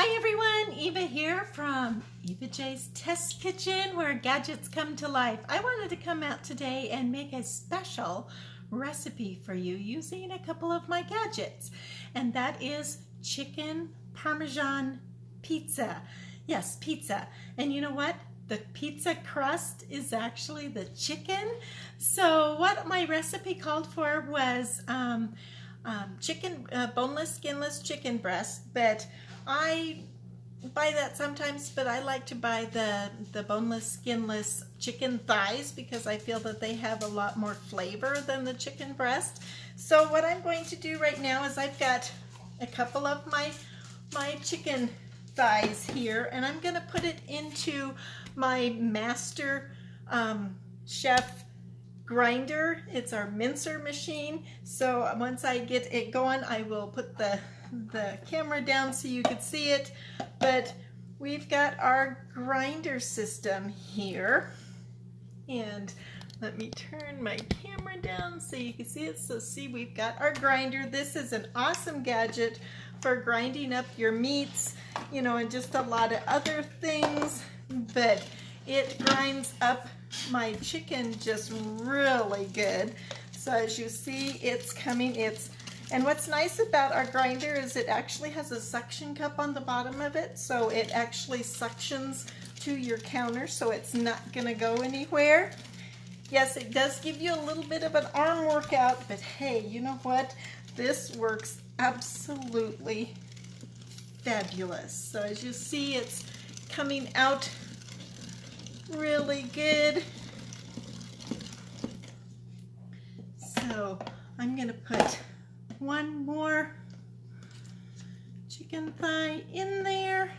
Hi everyone, Eva here from Eva J's Test Kitchen where gadgets come to life. I wanted to come out today and make a special recipe for you using a couple of my gadgets, and that is chicken Parmesan pizza. Yes, pizza. And you know what? The pizza crust is actually the chicken. So what my recipe called for was chicken, boneless, skinless chicken breast, but I buy that sometimes, but I like to buy the boneless, skinless chicken thighs because I feel that they have a lot more flavor than the chicken breast. So what I'm going to do right now is I've got a couple of my chicken thighs here, and I'm going to put it into my master chef grinder. It's our Mincer machine. So once I get it going, I will put the camera down so you can see it. But we've got our grinder system here, and let me turn my camera down so you can see it. So see, we've got our grinder. This is an awesome gadget for grinding up your meats, you know, and just a lot of other things, but it grinds up my chicken just really good. So as you see, it's coming, and what's nice about our grinder is it actually has a suction cup on the bottom of it, so it actually suctions to your counter, so it's not gonna go anywhere. Yes, it does give you a little bit of an arm workout, but hey, you know what? This works absolutely fabulous. So as you see, it's coming out really good. So I'm gonna put one more chicken thigh in there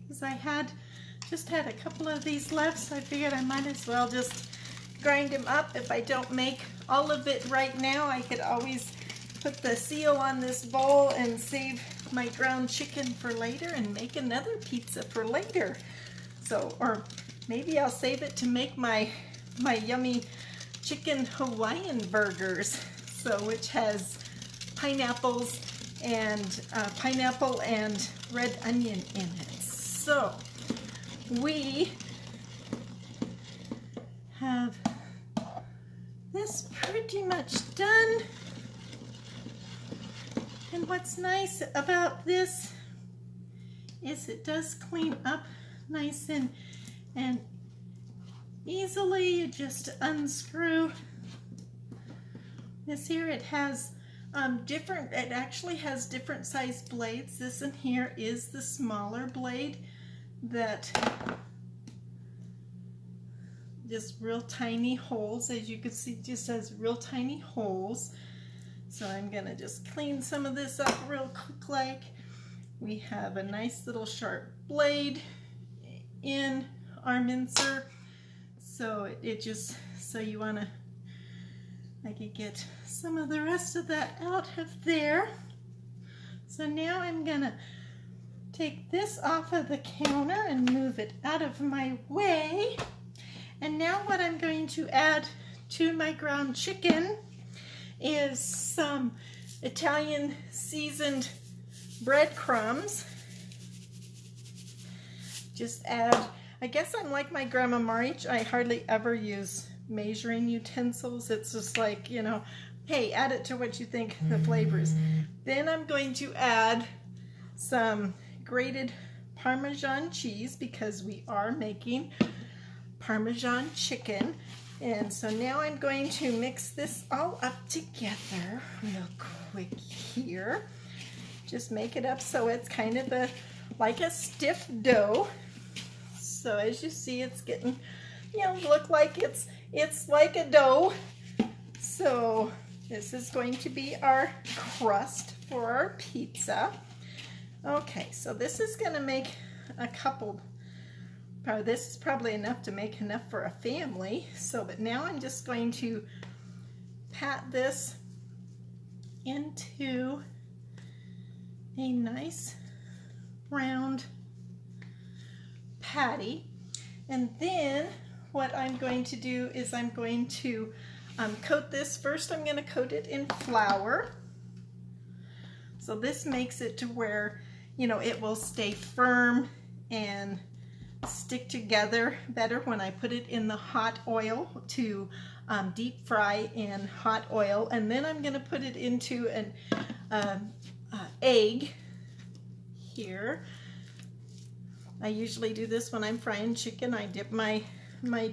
because I just had a couple of these left, so I figured I might as well just grind them up. If I don't make all of it right now, I could always put the seal on this bowl and save my ground chicken for later and make another pizza for later. So, or maybe I'll save it to make my yummy chicken Hawaiian burgers, so which has pineapple and red onion in it. So we have this pretty much done. And what's nice about this is it does clean up nice and easily. You just unscrew this here. It has it actually has different size blades. This in here is the smaller blade that just real tiny holes, as you can see, just has real tiny holes. So I'm gonna just clean some of this up real quick. Like, we have a nice little sharp blade in our mincer, so it just, so you wanna, I could get some of the rest of that out of there. So now I'm gonna take this off of the counter and move it out of my way. And now what I'm going to add to my ground chicken is some Italian seasoned breadcrumbs. Just add, I guess I'm like my grandma Marich, I hardly ever use measuring utensils. It's just like, you know, hey, add it to what you think the flavor is. Then I'm going to add some grated Parmesan cheese because we are making Parmesan chicken. And so now I'm going to mix this all up together real quick here. Just make it up so it's kind of like a stiff dough. So as you see, it's getting, you know, look like it's like a dough. So this is going to be our crust for our pizza. Okay, so this is going to make a couple. This is probably enough to make enough for a family. So, but now I'm just going to pat this into a nice round patty. And then what I'm going to do is I'm going to coat this. First I'm going to coat it in flour. So this makes it to where you know, it will stay firm and stick together better when I put it in the hot oil to deep fry in hot oil. And then I'm going to put it into an egg here. I usually do this when I'm frying chicken. I dip my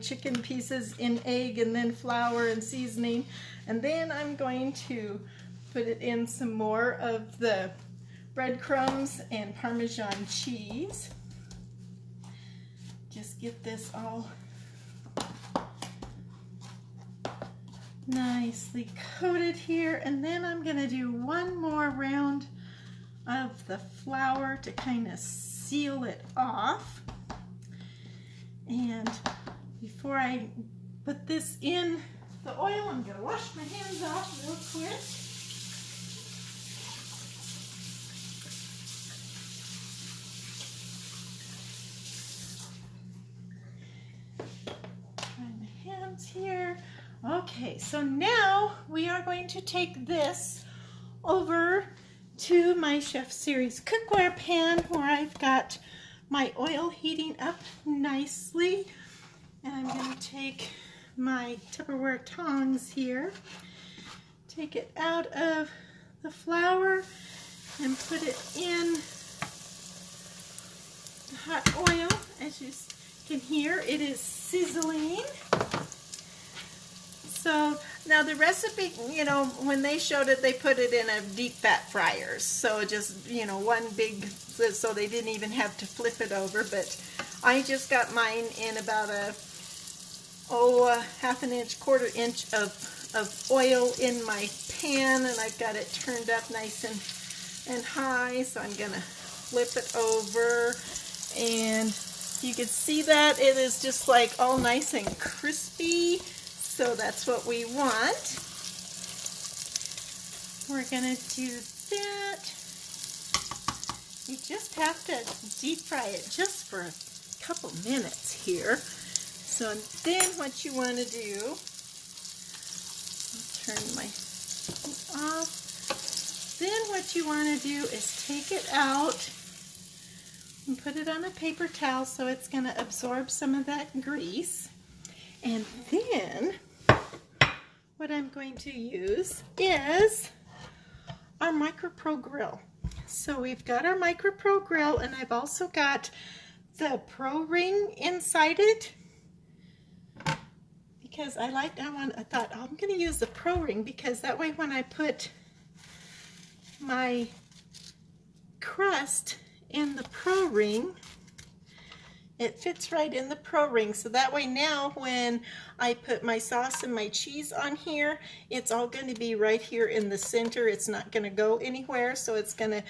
chicken pieces in egg and then flour and seasoning, and then I'm going to put it in some more of the breadcrumbs and Parmesan cheese. Just get this all nicely coated here, and then I'm going to do one more round of the flour to kind of seal it off. And before I put this in the oil, I'm going to wash my hands off real quick. Try my hands here. Okay, so now we are going to take this over to my Chef Series cookware pan where I've got my oil heating up nicely. And I'm going to take my Tupperware tongs here, take it out of the flour and put it in the hot oil. As you can hear, it is sizzling. So now the recipe, you know, when they showed it, they put it in a deep fat fryers. So just, you know, one big, so they didn't even have to flip it over. But I just got mine in about a half an inch, quarter inch of oil in my pan, and I've got it turned up nice and high. So I'm gonna flip it over, and you can see that it is just like all nice and crispy. So that's what we want. We're going to do that. You just have to deep fry it just for a couple minutes here. So then what you want to do, I'll turn my off. Then what you want to do is take it out and put it on a paper towel so it's going to absorb some of that grease. And then what I'm going to use is our MicroPro grill. So we've got our MicroPro grill, and I've also got the Pro Ring inside it because I thought I'm going to use the Pro Ring because that way when I put my crust in the Pro Ring, it fits right in the Pro Ring. So that way now when I put my sauce and my cheese on here, it's all going to be right here in the center. It's not going to go anywhere. So it's going to,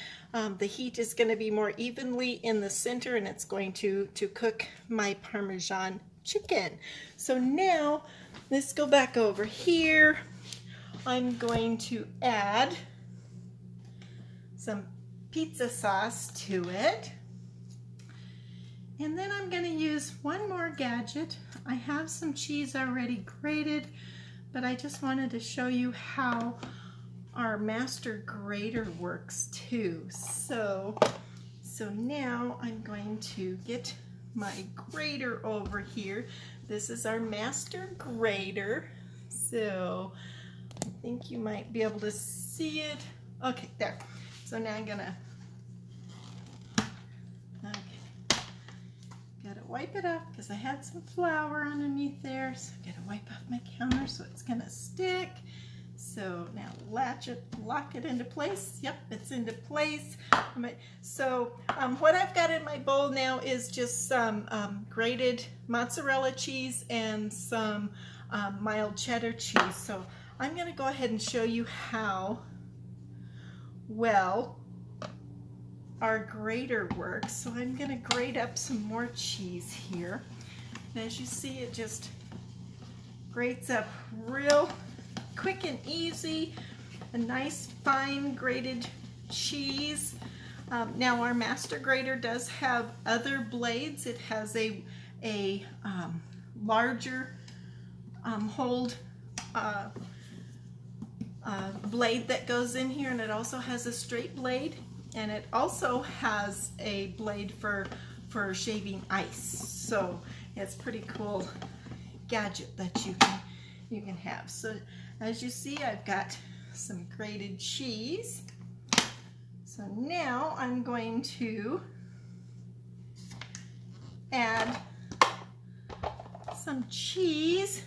the heat is going to be more evenly in the center, and it's going to cook my Parmesan chicken. So now let's go back over here. I'm going to add some pizza sauce to it. And then I'm going to use one more gadget. I have some cheese already grated, but I just wanted to show you how our master grater works too. So now I'm going to get my grater over here. This is our master grater. So I think you might be able to see it. Okay, there. So now I'm gonna wipe it off because I had some flour underneath there, so I'm gonna wipe off my counter so it's gonna stick. So now lock it into place. Yep, it's into place. So what I've got in my bowl now is just some grated mozzarella cheese and some mild cheddar cheese. So I'm gonna go ahead and show you how well our grater works. So I'm going to grate up some more cheese here. And as you see, it just grates up real quick and easy. A nice fine grated cheese. Now our master grater does have other blades. It has a larger hold blade that goes in here, and it also has a straight blade. And it also has a blade for shaving ice. So it's a pretty cool gadget that you can have. So as you see, I've got some grated cheese. So now I'm going to add some cheese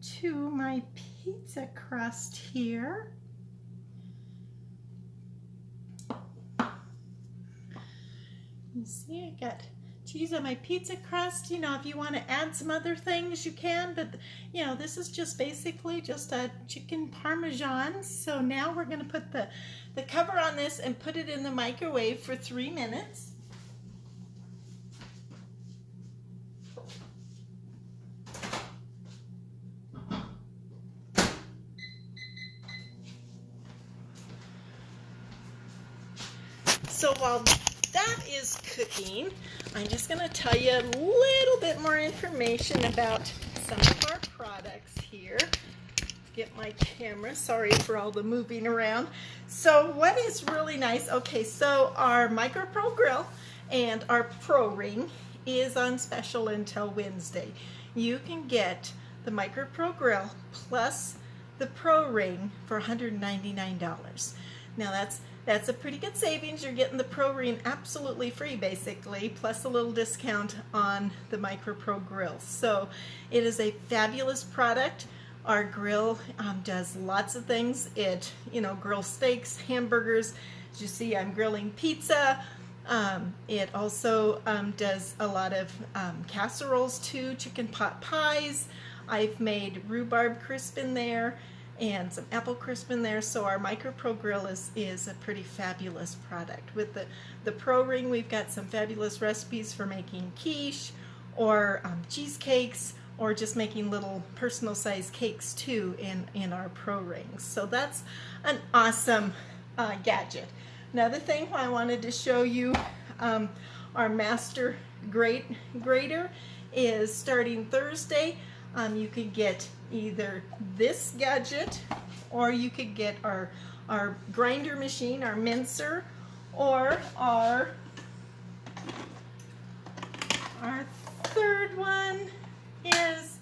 to my pizza crust here. You see, I got cheese on my pizza crust. You know, if you want to add some other things, you can, but you know, this is just basically just a chicken Parmesan. So now we're going to put the cover on this and put it in the microwave for 3 minutes. So while that is cooking, I'm just going to tell you a little bit more information about some of our products here. Get my camera, sorry for all the moving around. So what is really nice, okay, so our MicroPro grill and our ProRing is on special until Wednesday. You can get the MicroPro grill plus the ProRing for $199. Now that's a pretty good savings. You're getting the ProRing absolutely free, basically, plus a little discount on the MicroPro grill. So it is a fabulous product. Our grill does lots of things. It, you know, grills steaks, hamburgers. As you see, I'm grilling pizza. It also does a lot of casseroles too, chicken pot pies. I've made rhubarb crisp in there and some apple crisp in there. So our MicroPro grill is a pretty fabulous product. With the ProRing, we've got some fabulous recipes for making quiche or cheesecakes, or just making little personal size cakes too in our ProRing. So that's an awesome gadget. Another thing I wanted to show you, our master grater is starting Thursday. You could get either this gadget, or you could get our grinder machine, our Mincer, or our third one is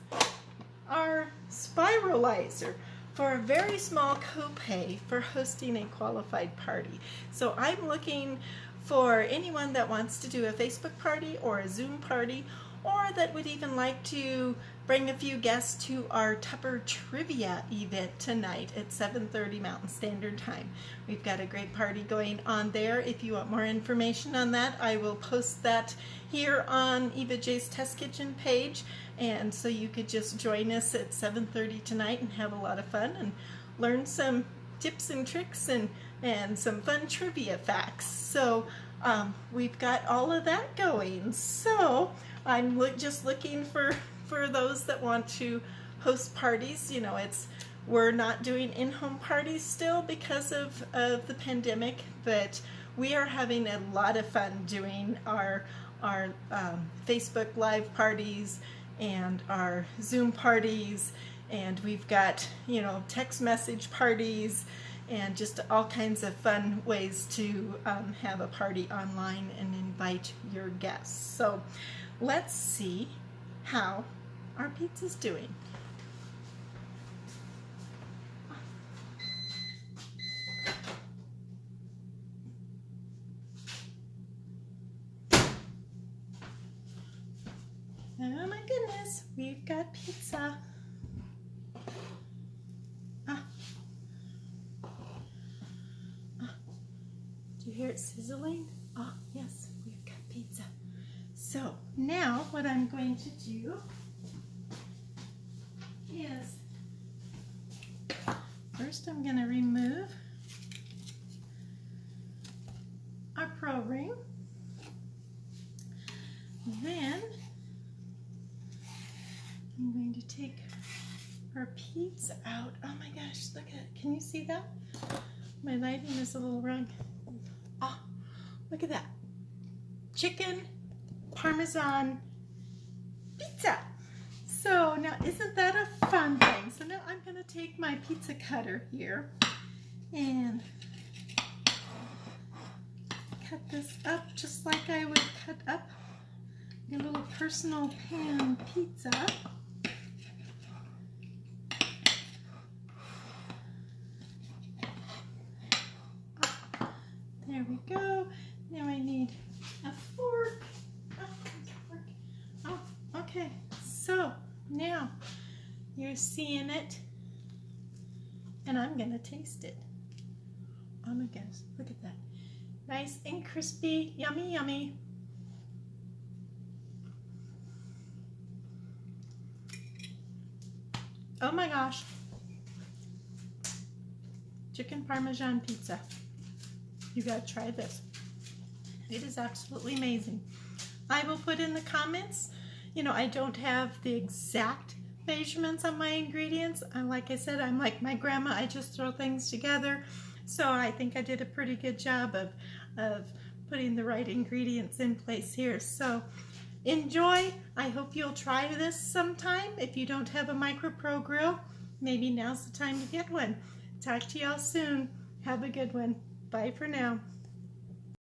our spiralizer for a very small copay for hosting a qualified party. So I'm looking for anyone that wants to do a Facebook party or a Zoom party, or that would even like to bring a few guests to our Tupper Trivia event tonight at 7:30 Mountain Standard Time. We've got a great party going on there. If you want more information on that, I will post that here on Eva J's Test Kitchen page, and so you could just join us at 7:30 tonight and have a lot of fun and learn some tips and tricks and some fun trivia facts. So we've got all of that going. So I'm just looking for those that want to host parties. You know, we're not doing in-home parties still because of the pandemic, but we are having a lot of fun doing our Facebook Live parties and our Zoom parties, and we've got, you know, text message parties and just all kinds of fun ways to have a party online and invite your guests. So let's see how our pizza's doing. Oh my goodness, we've got pizza. Do you hear it sizzling? Oh yes, we've got pizza. So now what I'm going to do is, first I'm going to remove our ProRing. Then I'm going to take our pizza out. Oh my gosh, look at it. Can you see that? My lighting is a little wrong. Oh, look at that. Chicken Parmesan pizza. So now, isn't that a fun thing? So now I'm going to take my pizza cutter here, and cut this up just like I would cut up a little personal pan pizza. There we go. Now I need a fork. Oh, okay. So now you're seeing it, and I'm gonna taste it. Oh my goodness, look at that. Nice and crispy, yummy, yummy. Oh my gosh. Chicken Parmesan pizza. You gotta try this. It is absolutely amazing. I will put in the comments, you know, I don't have the exact measurements on my ingredients. Like I said, I'm like my grandma, I just throw things together. So I think I did a pretty good job of putting the right ingredients in place here. So enjoy. I hope you'll try this sometime. If you don't have a MicroPro grill, maybe now's the time to get one. Talk to y'all soon. Have a good one. Bye for now.